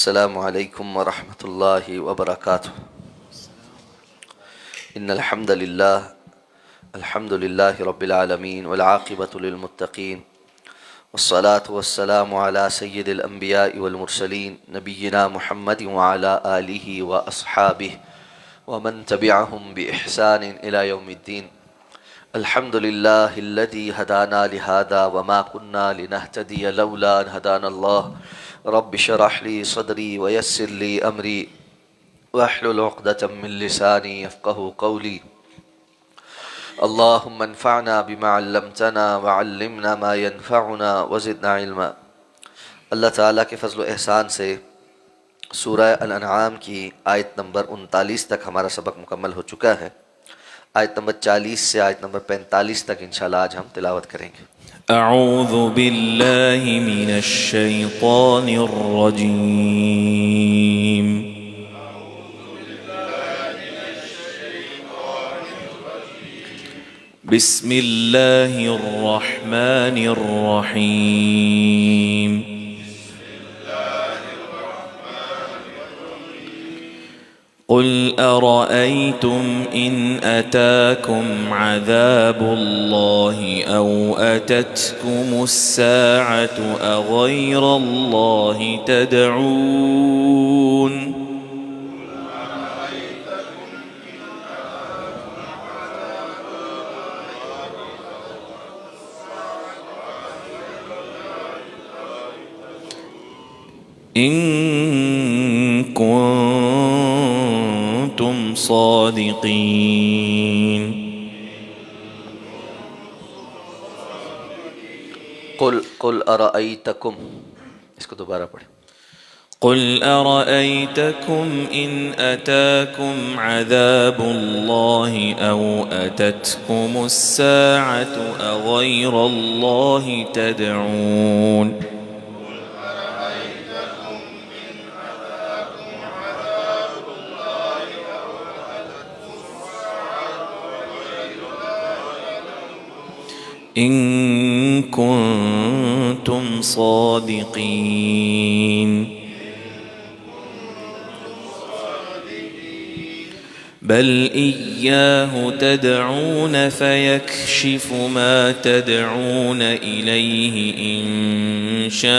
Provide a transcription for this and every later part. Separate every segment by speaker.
Speaker 1: السلام عليكم ورحمة الله وبركاته. إن الحمد لله رب العالمين والعاقبة للمتقين، والصلاة والسلام على سيد الأنبياء والمرسلين نبينا محمد وعلى آله وأصحابه ومن تبعهم بإحسان إلى يوم الدين. الحمد لله الذي هدانا لهذا وما كنا لنهتدي لولا أن هدانا الله. رب اشرح لي صدري ويسر لي أمري واحلل عقدة من لساني يفقه قولي. اللهم انفعنا بما علمتنا وعلمنا ما ينفعنا وزدنا علما. اللہ تعالیٰ کے فضل و احسان سے سورہ الانعام کی آیت نمبر 39 تک ہمارا سبق مکمل ہو چکا ہے. آیت نمبر 40 سے آیت نمبر 45 تک انشاءاللہ آج ہم تلاوت کریں گے.
Speaker 2: اعوذ باللہ من الشیطان الرجیم. بسم اللہ الرحمن الرحیم. قل أرأيتم إن أتاكم عذاب الله أو أتتكم الساعة أغير الله تدعون. إن كنتم صادقين.
Speaker 1: قل أرأيتكم، اس کو دوبارہ پڑھیں.
Speaker 2: قل أرأيتكم إن أتاكم عذاب الله أو أتتكم الساعة أغير الله تدعون. إن كنتم صادقين. بل إياه تدعون فيكشف ما تدعون إليه إن شاء.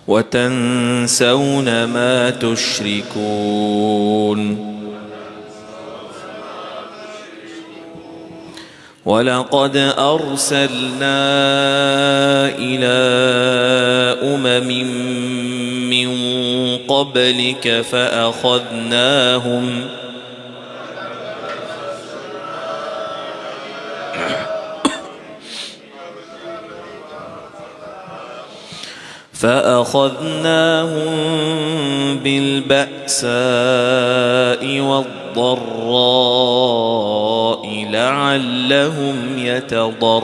Speaker 2: وتنسون ما تشركون. ولقد أرسلنا إلى أمم من قبلك فأخذناهم بالبأساء والضراء لعلهم يتضرعون.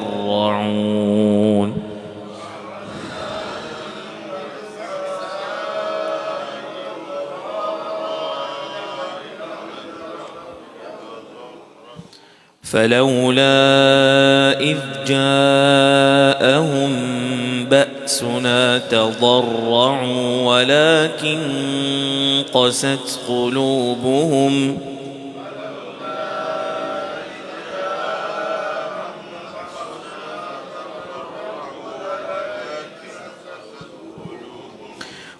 Speaker 2: فلولا إذ جاءهم بأسنا تضرعوا ولكن قست قلوبهم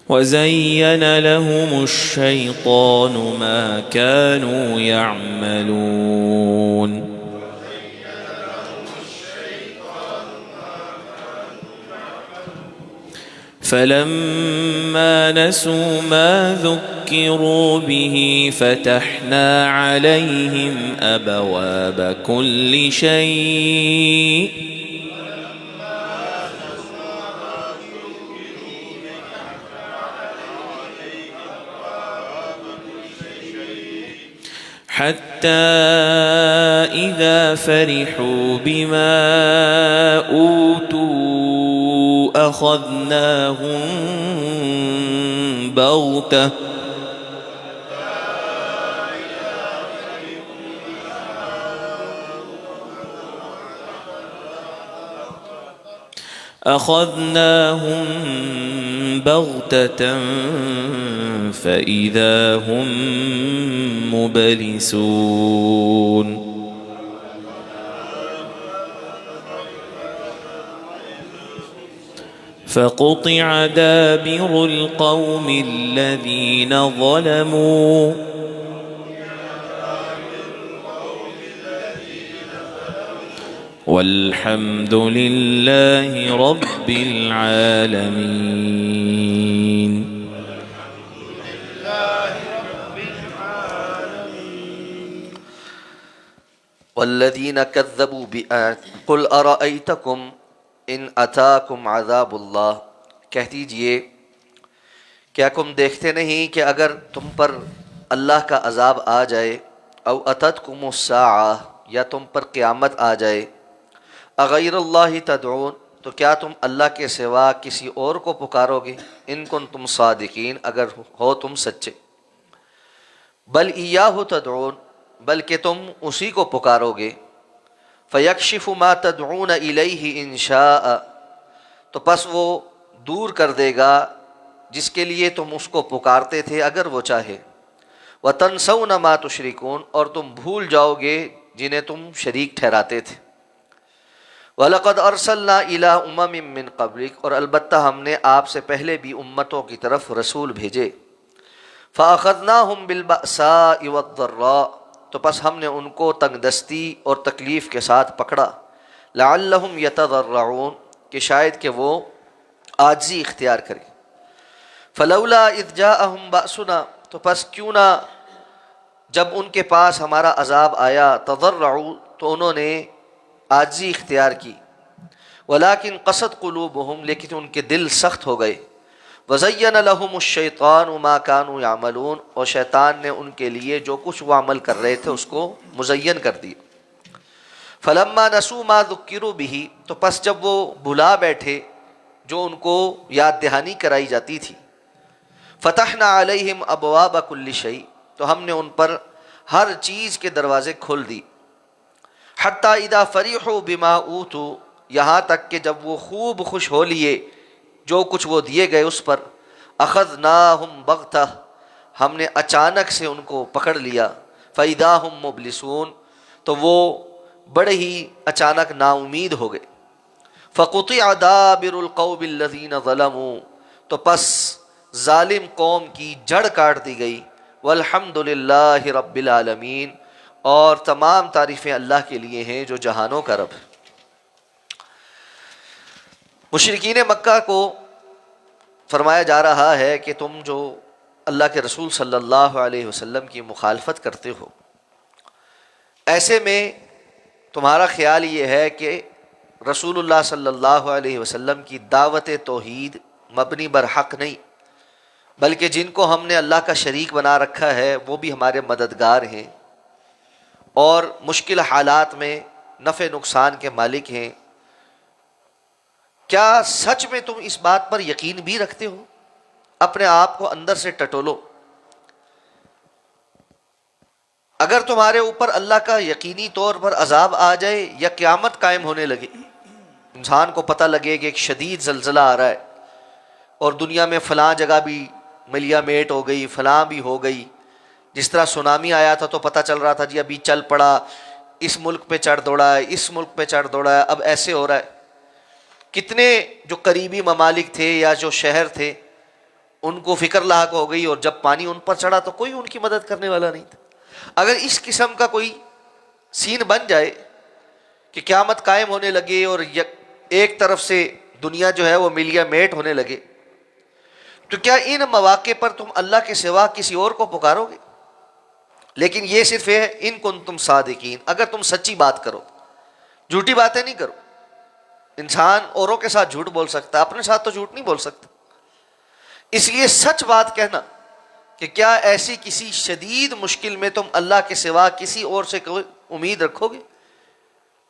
Speaker 2: وزين لهم الشيطان ما كانوا يعملون. فلما نسوا ما ذكروا به فتحنا عليهم أبواب كل شيء حتى إذا فرحوا بما أوتوا أخذناهم بغتة أخذناهم بغتة فإذا هم مبلسون فقطع دابر القوم الذين ظلموا والحمد لله رب العالمين.
Speaker 1: والذین کذبوا بآیاتنا قل ارأیتکم ان اتاکم عذاب اللہ، کہہ دیجئے کیا تم دیکھتے نہیں کہ اگر تم پر اللہ کا عذاب آ جائے، او اتتکم الساعہ یا تم پر قیامت آ جائے، اغیر اللہ تدعون تو کیا تم اللہ کے سوا کسی اور کو پکارو گے، ان کنتم صادقین اگر ہو تم سچے، بل ایاہ تدعون بلکہ تم اسی کو پکارو گے، فیکشف ما تدعون الیہ ان شاء تو پس وہ دور کر دے گا جس کے لیے تم اس کو پکارتے تھے اگر وہ چاہے، وتنسون ما تشرکون اور تم بھول جاؤ گے جنہیں تم شریک ٹھہراتے تھے، وَلَقَدْ أَرْسَلْنَا إِلَىٰ أُمَمٍ مِّن قَبْلِكَ اور البتہ ہم نے آپ سے پہلے بھی امتوں کی طرف رسول بھیجے، فَأَخَذْنَاهُمْ بِالْبَأْسَاءِ وَالضَّرَّاءِ تو پس ہم نے ان کو تنگ دستی اور تکلیف کے ساتھ پکڑا، لَعَلَّهُمْ يَتَضَرَّعُونَ کہ شاید کہ وہ عاجزی اختیار کریں، فَلَوْلَا إِذْ جَاءَهُمْ بَأْسُنَا تو پس کیوں نہ جب ان کے پاس ہمارا عذاب آیا، تضرعوا تو انہوں نے عاجزی اختیار کی، ولیکن قست قلوبہم لیکن ان کے دل سخت ہو گئے، وزین لہم الشیطان ما کانوا یعملون اور شیطان نے ان کے لیے جو کچھ وہ عمل کر رہے تھے اس کو مزین کر دیا، فلما نسوا ما ذکروا بہ تو پس جب وہ بھلا بیٹھے جو ان کو یاد دہانی کرائی جاتی تھی، فتحنا علیہم ابواب کل شیء تو ہم نے ان پر ہر چیز کے دروازے کھول دی، حتی اذا فرحوا بما اوتوا یہاں تک کہ جب وہ خوب خوش ہو لیے جو کچھ وہ دیے گئے اس پر، اخذناہم بغتہ ہم نے اچانک سے ان کو پکڑ لیا، فاذا ہم مبلسون تو وہ بڑے ہی اچانک نا امید ہو گئے، فقطع دابر القوم الذین ظلموا تو پس ظالم قوم کی جڑ کاٹ دی گئی، والحمد للہ رب العالمین اور تمام تعریفیں اللہ کے لیے ہیں جو جہانوں کا رب ہے۔ مشرکین مکہ کو فرمایا جا رہا ہے کہ تم جو اللہ کے رسول صلی اللہ علیہ وسلم کی مخالفت کرتے ہو، ایسے میں تمہارا خیال یہ ہے کہ رسول اللہ صلی اللہ علیہ وسلم کی دعوت توحید مبنی بر حق نہیں، بلکہ جن کو ہم نے اللہ کا شریک بنا رکھا ہے وہ بھی ہمارے مددگار ہیں اور مشکل حالات میں نفع نقصان کے مالک ہیں، کیا سچ میں تم اس بات پر یقین بھی رکھتے ہو؟ اپنے آپ کو اندر سے ٹٹولو، اگر تمہارے اوپر اللہ کا یقینی طور پر عذاب آ جائے یا قیامت قائم ہونے لگے، انسان کو پتہ لگے کہ ایک شدید زلزلہ آ رہا ہے اور دنیا میں فلاں جگہ بھی ملیا میٹ ہو گئی، فلاں بھی ہو گئی، جس طرح سونامی آیا تھا تو پتہ چل رہا تھا جی ابھی چل پڑا، اس ملک پہ چڑھ دوڑا ہے، اس ملک پہ چڑھ دوڑا ہے، اب ایسے ہو رہا ہے، کتنے جو قریبی ممالک تھے یا جو شہر تھے ان کو فکر لاحق ہو گئی، اور جب پانی ان پر چڑھا تو کوئی ان کی مدد کرنے والا نہیں تھا۔ اگر اس قسم کا کوئی سین بن جائے کہ قیامت قائم ہونے لگے اور ایک طرف سے دنیا جو ہے وہ ملیا میٹ ہونے لگے، تو کیا ان مواقع پر تم اللہ کے سوا کسی اور کو پکارو گے؟ لیکن یہ صرف ہے ان کنتم صادقین، اگر تم سچی بات کرو، جھوٹی باتیں نہیں کرو۔ انسان اوروں کے ساتھ جھوٹ بول سکتا ہے، اپنے ساتھ تو جھوٹ نہیں بول سکتا، اس لیے سچ بات کہنا کہ کیا ایسی کسی شدید مشکل میں تم اللہ کے سوا کسی اور سے کوئی امید رکھو گے؟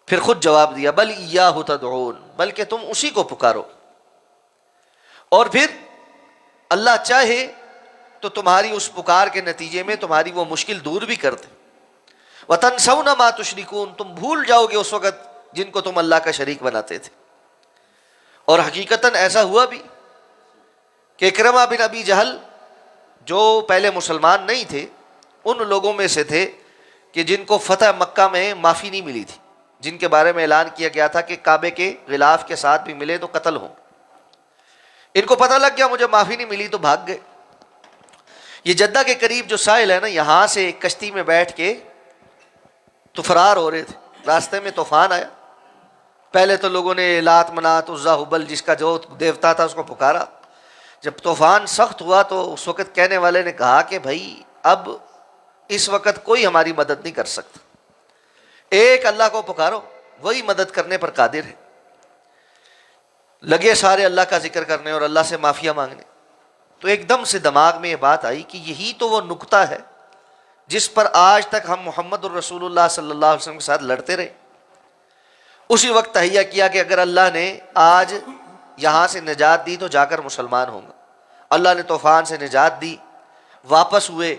Speaker 1: پھر خود جواب دیا، بل ایاہ تدعون بلکہ تم اسی کو پکارو، اور پھر اللہ چاہے تو تمہاری اس پکار کے نتیجے میں تمہاری وہ مشکل دور بھی کر دے، وَتَنْسَوْنَ مَا تُشْرِكُونَ تم بھول جاؤ گے اس وقت جن کو تم اللہ کا شریک بناتے تھے، اور حقیقتاً ایسا ہوا بھی کہ اکرمہ بن ابی جہل جو پہلے مسلمان نہیں تھے، ان لوگوں میں سے تھے کہ جن کو فتح مکہ میں معافی نہیں ملی تھی، جن کے بارے میں اعلان کیا گیا تھا کہ کعبے کے غلاف کے ساتھ بھی ملے تو قتل ہوں۔ ان کو پتہ لگ گیا مجھے معافی نہیں ملی تو بھاگ گئے۔ یہ جدہ کے قریب جو ساحل ہے نا، یہاں سے ایک کشتی میں بیٹھ کے تو فرار ہو رہے تھے، راستے میں طوفان آیا۔ پہلے تو لوگوں نے لات منات عزا حبل جس کا جو دیوتا تھا اس کو پکارا۔ جب طوفان سخت ہوا تو اس وقت کہنے والے نے کہا کہ بھائی اب اس وقت کوئی ہماری مدد نہیں کر سکتا، ایک اللہ کو پکارو، وہی مدد کرنے پر قادر ہے۔ لگے سارے اللہ کا ذکر کرنے اور اللہ سے معافیا مانگنے۔ تو ایک دم سے دماغ میں یہ بات آئی کہ یہی تو وہ نقطہ ہے جس پر آج تک ہم محمد الرسول اللہ صلی اللہ علیہ وسلم کے ساتھ لڑتے رہے۔ اسی وقت تہیہ کیا کہ اگر اللہ نے آج یہاں سے نجات دی تو جا کر مسلمان ہوں گا۔ اللہ نے طوفان سے نجات دی، واپس ہوئے،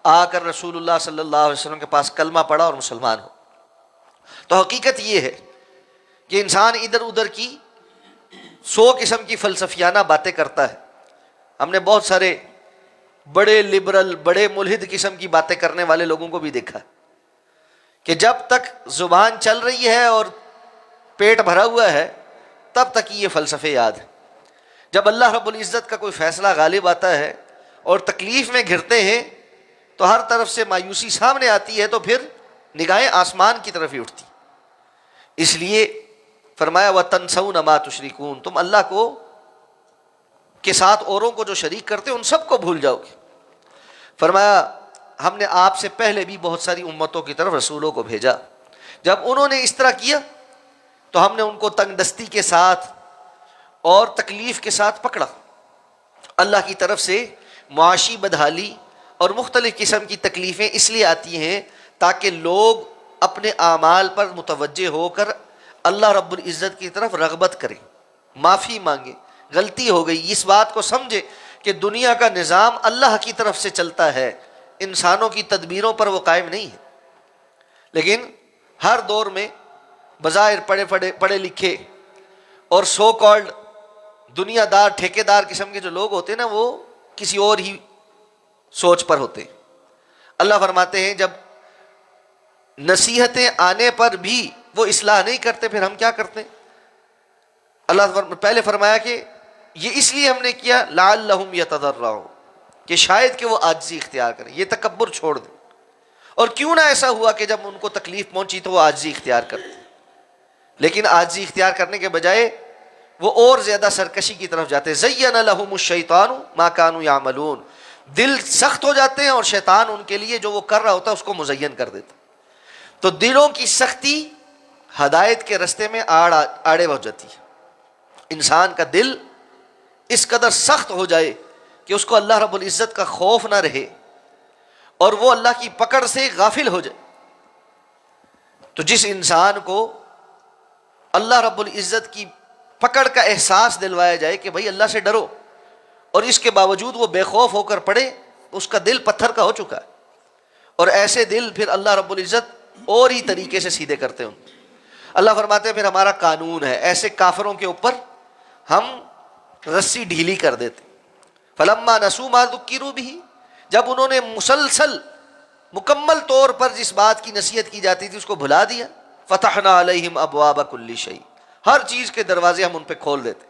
Speaker 1: آ کر رسول اللہ صلی اللہ علیہ وسلم کے پاس کلمہ پڑھا اور مسلمان ہو۔ تو حقیقت یہ ہے کہ انسان ادھر ادھر کی 100 قسم کی فلسفیانہ باتیں کرتا ہے۔ ہم نے بہت سارے بڑے لبرل، بڑے ملحد قسم کی باتیں کرنے والے لوگوں کو بھی دیکھا ہے کہ جب تک زبان چل رہی ہے اور پیٹ بھرا ہوا ہے تب تک یہ فلسفے یاد ہیں۔ جب اللہ رب العزت کا کوئی فیصلہ غالب آتا ہے اور تکلیف میں گھرتے ہیں تو ہر طرف سے مایوسی سامنے آتی ہے، تو پھر نگاہیں آسمان کی طرف ہی اٹھتی۔ اس لیے فرمایا وَتَنْسَوْنَ مَا تُشْرِكُونَ، تم اللہ کو کے ساتھ اوروں کو جو شریک کرتے ان سب کو بھول جاؤ گے۔ فرمایا ہم نے آپ سے پہلے بھی بہت ساری امتوں کی طرف رسولوں کو بھیجا، جب انہوں نے اس طرح کیا تو ہم نے ان کو تنگ دستی کے ساتھ اور تکلیف کے ساتھ پکڑا۔ اللہ کی طرف سے معاشی بدحالی اور مختلف قسم کی تکلیفیں اس لیے آتی ہیں تاکہ لوگ اپنے اعمال پر متوجہ ہو کر اللہ رب العزت کی طرف رغبت کریں، معافی مانگیں، غلطی ہو گئی، اس بات کو سمجھے کہ دنیا کا نظام اللہ کی طرف سے چلتا ہے، انسانوں کی تدبیروں پر وہ قائم نہیں ہے۔ لیکن ہر دور میں بظاہر پڑھے لکھے اور سو کالڈ دنیا دار ٹھیکے دار قسم کے جو لوگ ہوتے ہیں نا، وہ کسی اور ہی سوچ پر ہوتے ہیں۔ اللہ فرماتے ہیں جب نصیحتیں آنے پر بھی وہ اصلاح نہیں کرتے پھر ہم کیا کرتے ہیں؟ اللہ پہلے فرمایا کہ یہ اس لیے ہم نے کیا لعلہم یتضرعون، کہ شاید کہ وہ عاجزی اختیار کریں، یہ تکبر چھوڑ دیں۔ اور کیوں نہ ایسا ہوا کہ جب ان کو تکلیف پہنچی تو وہ عاجزی اختیار کرتے، لیکن عاجزی اختیار کرنے کے بجائے وہ اور زیادہ سرکشی کی طرف جاتے۔ زین لہم الشیطان ما کانوا یعملون، دل سخت ہو جاتے ہیں اور شیطان ان کے لیے جو وہ کر رہا ہوتا ہے اس کو مزین کر دیتا۔ تو دلوں کی سختی ہدایت کے رستے میں آڑے ہو جاتی ہے۔ انسان کا دل اس قدر سخت ہو جائے کہ اس کو اللہ رب العزت کا خوف نہ رہے اور وہ اللہ کی پکڑ سے غافل ہو جائے، تو جس انسان کو اللہ رب العزت کی پکڑ کا احساس دلوایا جائے کہ بھائی اللہ سے ڈرو، اور اس کے باوجود وہ بے خوف ہو کر پڑے، اس کا دل پتھر کا ہو چکا ہے۔ اور ایسے دل پھر اللہ رب العزت اور ہی طریقے سے سیدھے کرتے ہیں۔ اللہ فرماتے ہیں پھر ہمارا قانون ہے، ایسے کافروں کے اوپر ہم رسی ڈھیلی کر دیتے۔ فلما نسوا ما ذکروا بہ، جب انہوں نے مسلسل مکمل طور پر جس بات کی نصیحت کی جاتی تھی اس کو بھلا دیا، فتحنا علیہم ابواب کل شیء، ہر چیز کے دروازے ہم ان پہ کھول دیتے،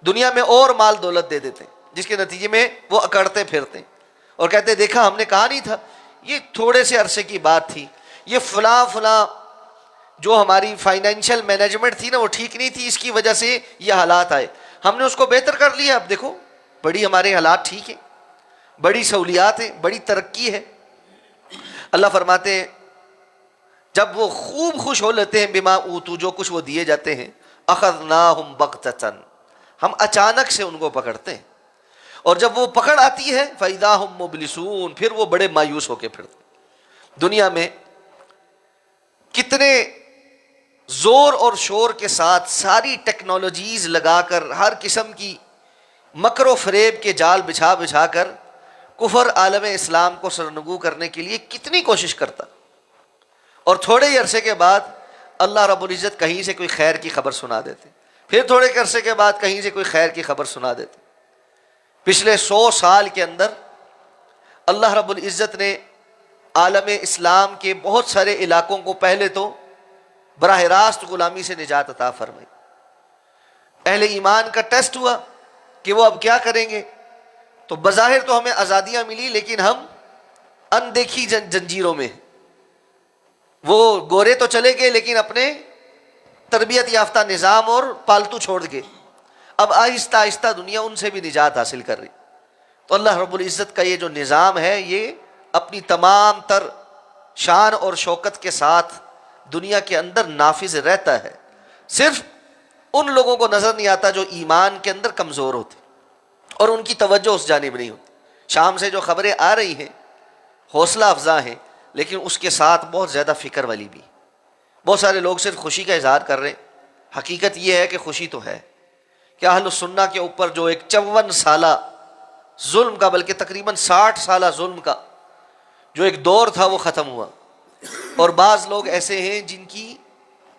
Speaker 1: دنیا میں اور مال دولت دے دیتے، جس کے نتیجے میں وہ اکڑتے پھرتے اور کہتے دیکھا ہم نے کہا نہیں تھا، یہ تھوڑے سے عرصے کی بات تھی، یہ فلاں فلاں جو ہماری فائنینشیل مینجمنٹ تھی نا وہ ٹھیک نہیں تھی، اس کی وجہ سے یہ حالات آئے، ہم نے اس کو بہتر کر لیا، اب دیکھو بڑی ہمارے حالات ٹھیک ہیں، بڑی سہولیات ہیں، بڑی ترقی ہے۔ اللہ فرماتے ہیں جب وہ خوب خوش ہو لیتے ہیں بما اوتوا، جو کچھ وہ دیے جاتے ہیں، اخذناہم بغتۃ، ہم اچانک سے ان کو پکڑتے ہیں، اور جب وہ پکڑ آتی ہے فاذا ہم مبلسون، پھر وہ بڑے مایوس ہو کے پھرتے۔ دنیا میں کتنے زور اور شور کے ساتھ ساری ٹیکنالوجیز لگا کر ہر قسم کی مکر و فریب کے جال بچھا بچھا کر کفر عالم اسلام کو سرنگو کرنے کے لیے کتنی کوشش کرتا، اور تھوڑے ہی عرصے کے بعد اللہ رب العزت کہیں سے کوئی خیر کی خبر سنا دیتے، پھر تھوڑے عرصے کے بعد کہیں سے کوئی خیر کی خبر سنا دیتے. پچھلے 100 سال کے اندر اللہ رب العزت نے عالم اسلام کے بہت سارے علاقوں کو پہلے تو براہ راست غلامی سے نجات عطا فرمائی. اہل ایمان کا ٹیسٹ ہوا کہ وہ اب کیا کریں گے. تو بظاہر تو ہمیں آزادیاں ملی لیکن ہم اندیکھی زنجیروں میں. وہ گورے تو چلے گئے لیکن اپنے تربیت یافتہ نظام اور پالتو چھوڑ کے اب آہستہ آہستہ دنیا ان سے بھی نجات حاصل کر رہی. تو اللہ رب العزت کا یہ جو نظام ہے یہ اپنی تمام تر شان اور شوکت کے ساتھ دنیا کے اندر نافذ رہتا ہے. صرف ان لوگوں کو نظر نہیں آتا جو ایمان کے اندر کمزور ہوتے اور ان کی توجہ اس جانب نہیں ہوتی. شام سے جو خبریں آ رہی ہیں حوصلہ افزا ہیں لیکن اس کے ساتھ بہت زیادہ فکر والی بھی. بہت سارے لوگ صرف خوشی کا اظہار کر رہے ہیں. حقیقت یہ ہے کہ خوشی تو ہے کہ اہل السنہ کے اوپر جو ایک 54 سالہ ظلم کا بلکہ تقریباً 60 سالہ ظلم کا جو ایک دور تھا وہ ختم ہوا. اور بعض لوگ ایسے ہیں جن کی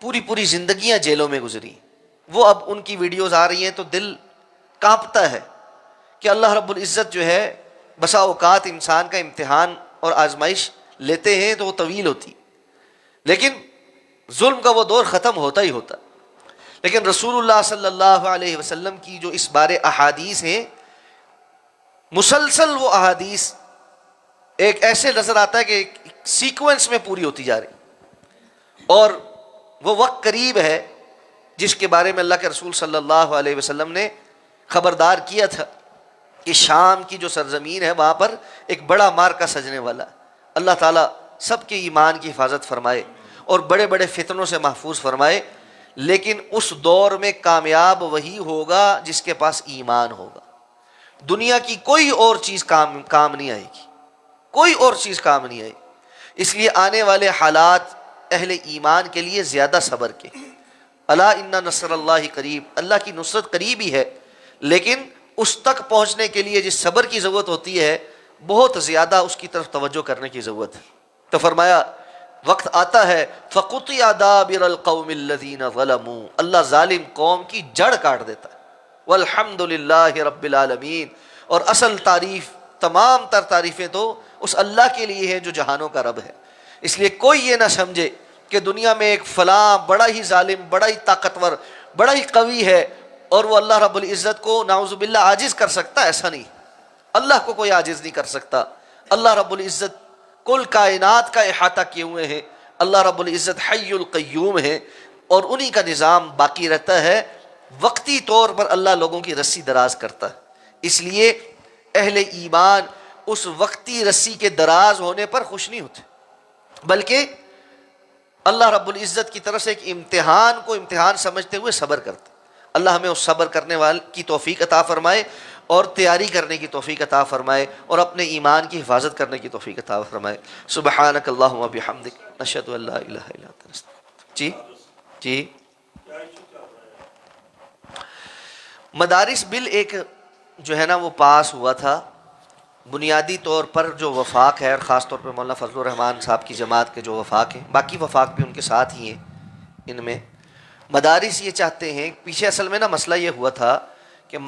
Speaker 1: پوری زندگیاں جیلوں میں گزری. وہ اب ان کی ویڈیوز آ رہی ہیں تو دل کانپتا ہے کہ اللہ رب العزت جو ہے بسا اوقات انسان کا امتحان اور آزمائش لیتے ہیں تو وہ طویل ہوتی لیکن ظلم کا وہ دور ختم ہوتا ہی ہوتا. لیکن رسول اللہ صلی اللہ علیہ وسلم کی جو اس بارے احادیث ہیں مسلسل وہ احادیث ایک ایسے نظر آتا ہے کہ سیکوینس میں پوری ہوتی جا رہی اور وہ وقت قریب ہے جس کے بارے میں اللہ کے رسول صلی اللہ علیہ وسلم نے خبردار کیا تھا کہ شام کی جو سرزمین ہے وہاں پر ایک بڑا معرکہ سجنے والا. اللہ تعالیٰ سب کے ایمان کی حفاظت فرمائے اور بڑے بڑے فتنوں سے محفوظ فرمائے. لیکن اس دور میں کامیاب وہی ہوگا جس کے پاس ایمان ہوگا. دنیا کی کوئی اور چیز کام نہیں آئے گی, کوئی اور چیز کام نہیں آئے گی. اس لیے آنے والے حالات اہل ایمان کے لیے زیادہ صبر کے. الا ان نصر اللہ قریب, اللہ کی نصرت قریب ہی ہے لیکن اس تک پہنچنے کے لیے جس صبر کی ضرورت ہوتی ہے بہت زیادہ اس کی طرف توجہ کرنے کی ضرورت ہے. تو فرمایا وقت آتا ہے فَقُطِعَ دَابِرَ الْقَوْمِ الَّذِينَ ظَلَمُوا, اللہ ظالم قوم کی جڑ کاٹ دیتا ہے. وَالْحَمْدُ لِلَّهِ رَبِّ الْعَالَمِينَ, اور اصل تعریف تمام تر تعریفیں تو اس اللہ کے لیے ہیں جو جہانوں کا رب ہے. اس لیے کوئی یہ نہ سمجھے کہ دنیا میں ایک فلاں بڑا ہی ظالم, بڑا ہی طاقتور, بڑا ہی قوی ہے اور وہ اللہ رب العزت کو نعوذ باللہ عاجز کر سکتا ہے. ایسا نہیں, اللہ کو کوئی عاجز نہیں کر سکتا. اللہ رب العزت کل کائنات کا احاطہ کیے ہوئے ہیں. اللہ رب العزت حی القیوم ہے اور انہی کا نظام باقی رہتا ہے. وقتی طور پر اللہ لوگوں کی رسی دراز کرتا ہے. اس لیے اہل ایمان اس وقتی رسی کے دراز ہونے پر خوش نہیں ہوتے بلکہ اللہ رب العزت کی طرف سے ایک امتحان کو امتحان سمجھتے ہوئے صبر کرتے. اللہ ہمیں اس صبر کرنے والے کی توفیق عطا فرمائے اور تیاری کرنے کی توفیق عطا فرمائے اور اپنے ایمان کی حفاظت کرنے کی توفیق عطا فرمائے. سبحانک اللہم و بحمدک نشہد ان لا الہ الا انت نستغفرک. جی مدارس بل ایک جو ہے نا وہ پاس ہوا تھا. بنیادی طور پر جو وفاق ہے اور خاص طور پر مولانا فضل الرحمان صاحب کی جماعت کے جو وفاق ہیں, باقی وفاق بھی ان کے ساتھ ہی ہیں, ان میں مدارس یہ چاہتے ہیں. پیچھے اصل میں نا مسئلہ یہ ہوا تھا کہ